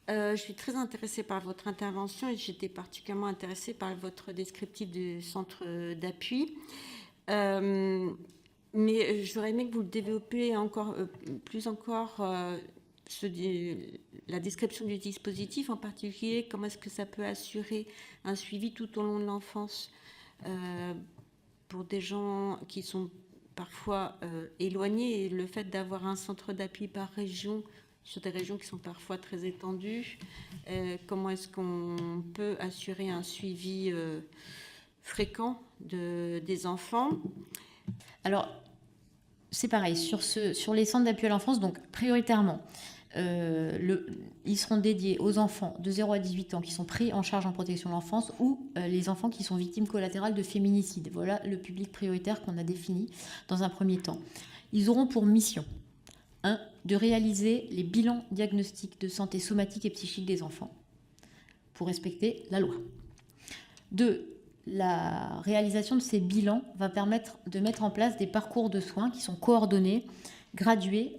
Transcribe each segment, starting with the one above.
Je suis très intéressée par votre intervention et j'étais particulièrement intéressée par votre descriptif du centre d'appui. Euh, mais j'aurais aimé que vous le développiez encore, plus encore, la description du dispositif, en particulier comment est-ce que ça peut assurer un suivi tout au long de l'enfance euh, pour des gens qui sont parfois éloignés, et le fait d'avoir un centre d'appui par région sur des régions qui sont parfois très étendues, comment est-ce qu'on peut assurer un suivi fréquent des enfants. Alors, c'est pareil, sur les centres d'appui à l'enfance, donc prioritairement, ils seront dédiés aux enfants de 0 à 18 ans qui sont pris en charge en protection de l'enfance ou les enfants qui sont victimes collatérales de féminicide. Voilà le public prioritaire qu'on a défini dans un premier temps. Ils auront pour mission 1. De réaliser les bilans diagnostiques de santé somatique et psychique des enfants pour respecter la loi. 2. La réalisation de ces bilans va permettre de mettre en place des parcours de soins qui sont coordonnés, gradués,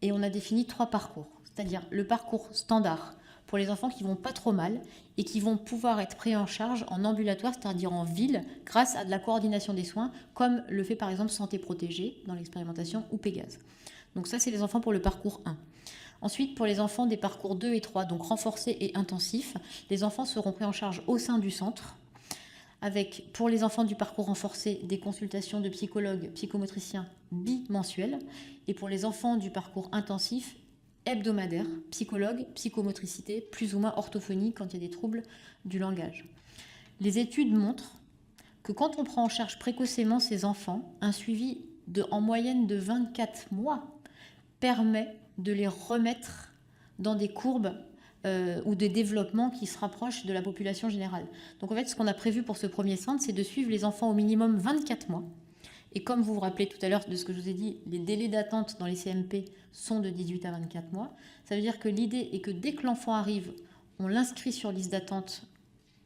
et on a défini 3 parcours. C'est-à-dire le parcours standard pour les enfants qui vont pas trop mal et qui vont pouvoir être pris en charge en ambulatoire, c'est-à-dire en ville, grâce à de la coordination des soins, comme le fait par exemple Santé Protégée dans l'expérimentation ou Pégase. Donc ça, c'est les enfants pour le parcours 1. Ensuite, pour les enfants des parcours 2 et 3, donc renforcés et intensifs, les enfants seront pris en charge au sein du centre, avec, pour les enfants du parcours renforcé, des consultations de psychologues, psychomotriciens bimensuelles, et pour les enfants du parcours intensif, hebdomadaires, psychologues, psychomotricité, plus ou moins orthophonie quand il y a des troubles du langage. Les études montrent que quand on prend en charge précocement ces enfants, un suivi en moyenne de 24 mois permet de les remettre dans des courbes ou des développements qui se rapprochent de la population générale. Donc en fait, ce qu'on a prévu pour ce premier centre, c'est de suivre les enfants au minimum 24 mois. Et comme vous vous rappelez tout à l'heure de ce que je vous ai dit, les délais d'attente dans les CMP sont de 18 à 24 mois. Ça veut dire que l'idée est que dès que l'enfant arrive, on l'inscrit sur liste d'attente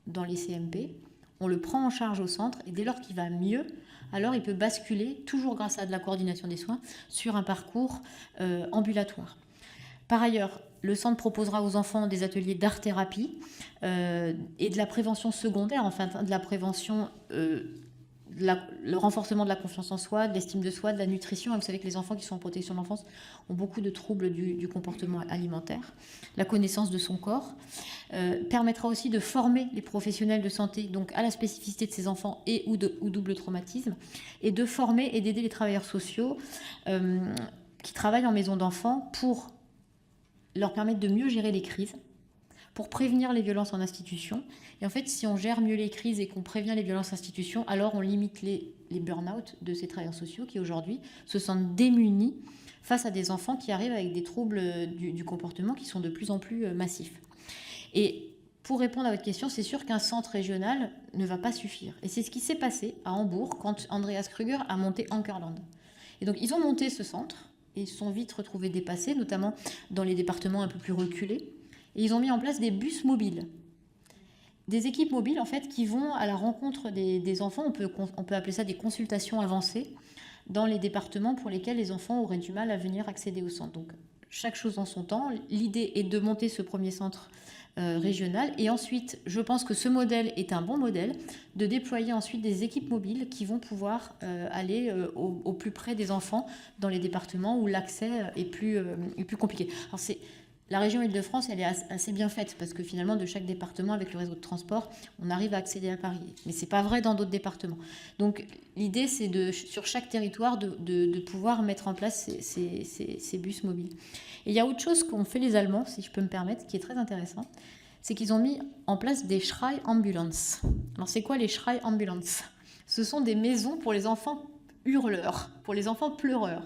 dans les CMP, on le prend en charge au centre, et dès lors qu'il va mieux, alors il peut basculer, toujours grâce à de la coordination des soins, sur un parcours ambulatoire. Par ailleurs, le centre proposera aux enfants des ateliers d'art-thérapie et de la prévention secondaire, enfin de la prévention, le renforcement de la confiance en soi, de l'estime de soi, de la nutrition. Vous savez que les enfants qui sont en protection de l'enfance ont beaucoup de troubles du comportement alimentaire. La connaissance de son corps permettra aussi de former les professionnels de santé donc à la spécificité de ces enfants et ou double traumatisme, et de former et d'aider les travailleurs sociaux qui travaillent en maison d'enfants pour leur permettre de mieux gérer les crises, pour prévenir les violences en institution. Et en fait, si on gère mieux les crises et qu'on prévient les violences en institution, alors on limite les burn-out de ces travailleurs sociaux qui aujourd'hui se sentent démunis face à des enfants qui arrivent avec des troubles du comportement qui sont de plus en plus massifs. Et pour répondre à votre question, c'est sûr qu'un centre régional ne va pas suffire. Et c'est ce qui s'est passé à Hambourg quand Andreas Krüger a monté Ankerland. Et donc ils ont monté ce centre et se sont vite retrouvés dépassés, notamment dans les départements un peu plus reculés. Et ils ont mis en place des bus mobiles. Des équipes mobiles, en fait, qui vont à la rencontre des enfants. On peut appeler ça des consultations avancées dans les départements pour lesquels les enfants auraient du mal à venir accéder au centre. Donc, chaque chose en son temps. L'idée est de monter ce premier centre régional. Et ensuite, je pense que ce modèle est un bon modèle, de déployer ensuite des équipes mobiles qui vont pouvoir aller au plus près des enfants dans les départements où l'accès est plus compliqué. Alors la région Île-de-France, elle est assez bien faite parce que finalement, de chaque département, avec le réseau de transport, on arrive à accéder à Paris. Mais ce n'est pas vrai dans d'autres départements. Donc l'idée, c'est sur chaque territoire de pouvoir mettre en place ces bus mobiles. Et il y a autre chose qu'ont fait les Allemands, si je peux me permettre, qui est très intéressant, c'est qu'ils ont mis en place des Schrei-Ambulanz. Alors c'est quoi les Schrei-Ambulanz ? Ce sont des maisons pour les enfants hurleurs, pour les enfants pleureurs.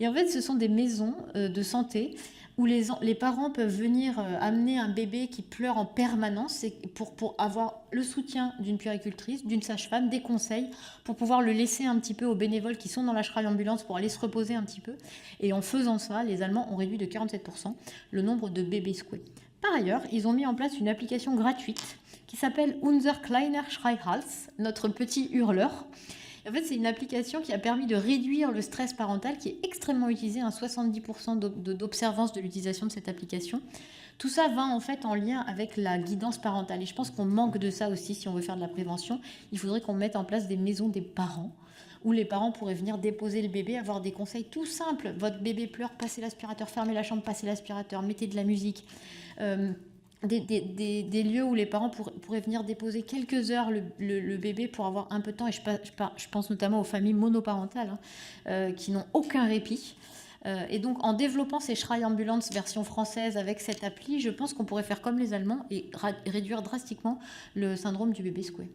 Et en fait, ce sont des maisons de santé où les parents peuvent venir amener un bébé qui pleure en permanence pour avoir le soutien d'une puéricultrice, d'une sage-femme, des conseils, pour pouvoir le laisser un petit peu aux bénévoles qui sont dans la Schrei-Ambulance pour aller se reposer un petit peu. Et en faisant ça, les Allemands ont réduit de 47% le nombre de bébés secoués. Par ailleurs, ils ont mis en place une application gratuite qui s'appelle Unser kleiner Schreihals, notre petit hurleur. En fait, c'est une application qui a permis de réduire le stress parental, qui est extrêmement utilisé, 70% d'observance de l'utilisation de cette application. Tout ça va en fait en lien avec la guidance parentale. Et je pense qu'on manque de ça aussi si on veut faire de la prévention. Il faudrait qu'on mette en place des maisons des parents où les parents pourraient venir déposer le bébé, avoir des conseils tout simples. Votre bébé pleure, passez l'aspirateur, fermez la chambre, passez l'aspirateur, mettez de la musique. Des lieux où les parents pourraient venir déposer quelques heures le bébé pour avoir un peu de temps. Et je pense notamment aux familles monoparentales qui n'ont aucun répit. Et donc, en développant ces Schreiambulance version française avec cette appli, je pense qu'on pourrait faire comme les Allemands et réduire drastiquement le syndrome du bébé secoué.